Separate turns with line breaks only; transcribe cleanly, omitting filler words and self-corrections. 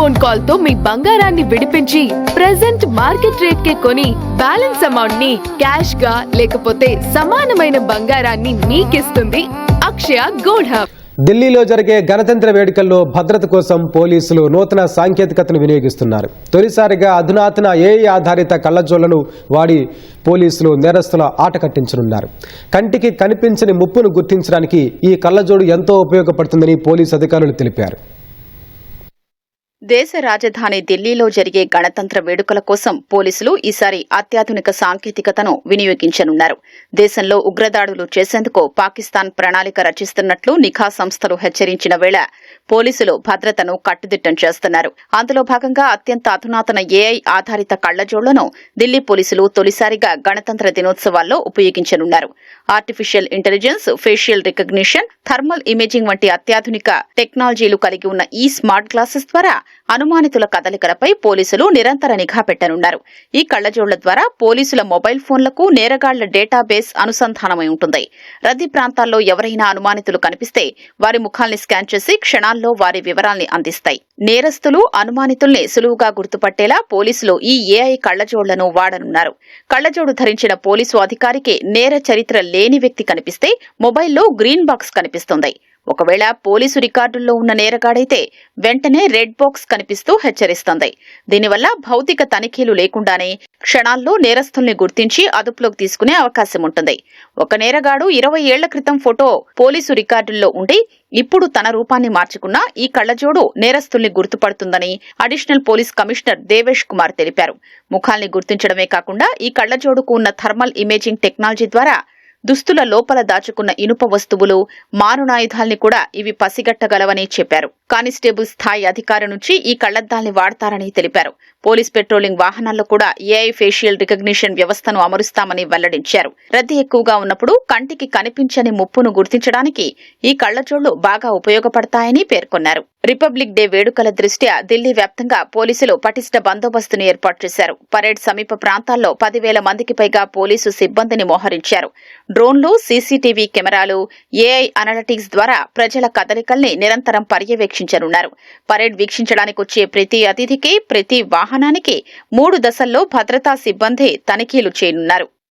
Phone call తో మీ బంగారాన్ని విడిపించి ప్రెజెంట్ మార్కెట్ రేట్ కే కొని బ్యాలెన్స్ అమౌంట్ ని క్యాష్ గా లేకపోతే సమానమైన బంగారాన్ని మీకిస్తుంది అక్షయ గోల్డ్ హబ్.
ఢిల్లీలో జరిగే గణతంత్ర వేడుకల్లో భద్రత కోసం పోలీసులు నూతన సాంకేతికతను వినియోగిస్తున్నారు. తొలిసారిగా అధునాతన ఏఐ ఆధారిత కళ్లజోళ్లను వాడి పోలీసులు నేరస్తుల ఆట కట్టించనున్నారు. కంటికి కనిపించని ముప్పును గుర్తించడానికి ఈ కళ్లజోడు ఎంతో ఉపయోగపడుతుందని పోలీసు అధికారులు తెలిపారు.
దేశ రాజధాని ఢిల్లీలో జరిగే గణతంత్ర వేడుకల కోసం పోలీసులు ఈసారి అత్యాధునిక సాంకేతికతను వినియోగించనున్నారు. దేశంలో ఉగ్రదాడులు చేసేందుకు పాకిస్తాన్ ప్రణాళిక రచిస్తున్నట్లు నిఘా సంస్థలు హెచ్చరించిన వేళ పోలీసులు భద్రతను కట్టుదిట్టం చేస్తున్నారు. అందులో భాగంగా అత్యంత అధునాతన ఏఐ ఆధారిత కళ్లజోళ్లను ఢిల్లీ పోలీసులు తొలిసారిగా గణతంత్ర దినోత్సవాల్లో ఉపయోగించనున్నారు. Artificial intelligence, facial recognition, thermal imaging వంటి అత్యాధునిక టెక్నాలజీలు కలిగి ఉన్న ఈ స్మార్ట్ గ్లాసెస్ ద్వారా అనుమానితుల కదలికలపై పోలీసులు నిరంతర నిఘా పెట్టనున్నారు. ఈ కళ్లజోళ్ల ద్వారా పోలీసుల మొబైల్ ఫోన్లకు నేరగాళ్ల డేటాబేస్ అనుసంధానమై ఉంటుంది. రద్దీ ప్రాంతాల్లో ఎవరైనా అనుమానితులు కనిపిస్తే వారి ముఖాల్ని స్కాన్ చేసి క్షణాల్లో వారి వివరాల్ని అందిస్తాయి. నేరస్తులు, అనుమానితుల్ని సులువుగా గుర్తుపట్టేలా పోలీసులు ఈ ఏఐ కళ్లజోళ్లను వాడనున్నారు. కళ్లజోడు ధరించిన పోలీసు అధికారికి నేర చరిత్ర లేని వ్యక్తి కనిపిస్తే మొబైల్లో గ్రీన్ బాక్స్ కనిపిస్తుంది. ఒకవేళ పోలీసు రికార్డుల్లో ఉన్న నేరగాడైతే వెంటనే రెడ్ బాక్స్ కనిపిస్తూ హెచ్చరిస్తుంది. దీనివల్ల భౌతిక తనిఖీలు లేకుండానే క్షణాల్లో నేరస్తుల్ని గుర్తించి అదుపులోకి తీసుకునే అవకాశం ఉంటుంది. ఒక నేరగాడు 20 ఏళ్ల క్రితం ఫోటో పోలీసు రికార్డుల్లో ఉండి ఇప్పుడు తన రూపాన్ని మార్చుకున్న ఈ కళ్లజోడు నేరస్తుల్ని గుర్తుపడుతుందని additional police commissioner Devesh Kumar తెలిపారు. ముఖాల్ని గుర్తించడమే కాకుండా ఈ కళ్లజోడుకు ఉన్న థర్మల్ ఇమేజింగ్ టెక్నాలజీ ద్వారా దుస్తుల లోపల దాచుకున్న ఇనుప వస్తువులు, మారణాయుధాల్ని కూడా ఇవి పసిగట్టగలవని చెప్పారు. కానిస్టేబుల్ స్థాయి అధికారి నుంచి ఈ కళ్లద్దాల్ని వాడతారని తెలిపారు. పోలీస్ పెట్రోలింగ్ వాహనాల్లో కూడా ఏఐ ఫేషియల్ రికగ్నిషన్ వ్యవస్థను అమరుస్తామని వెల్లడించారు. రద్దీ ఎక్కువగా ఉన్నప్పుడు కంటికి కనిపించని ముప్పును గుర్తించడానికి ఈ కళ్లజోళ్లు బాగా ఉపయోగపడతాయని పేర్కొన్నారు. రిపబ్లిక్ డే వేడుకల దృష్ట్యా ఢిల్లీ వ్యాప్తంగా పోలీసులు పటిష్ట బందోబస్తును ఏర్పాటు చేశారు. పరేడ్ సమీప ప్రాంతాల్లో 10,000 మందికి పైగా పోలీసు సిబ్బందిని మోహరించారు. డ్రోన్లు, సీసీటీవీ కెమెరాలు, ఏఐ అనలిటిక్స్ ద్వారా ప్రజల కదలికల్ని నిరంతరం పర్యవేక్షించనున్నారు. పరేడ్ వీక్షించడానికి వచ్చే ప్రతి అతిథికి, ప్రతి వాహనానికి 3 దశల్లో భద్రతా సిబ్బంది తనిఖీలు చేయనున్నారు.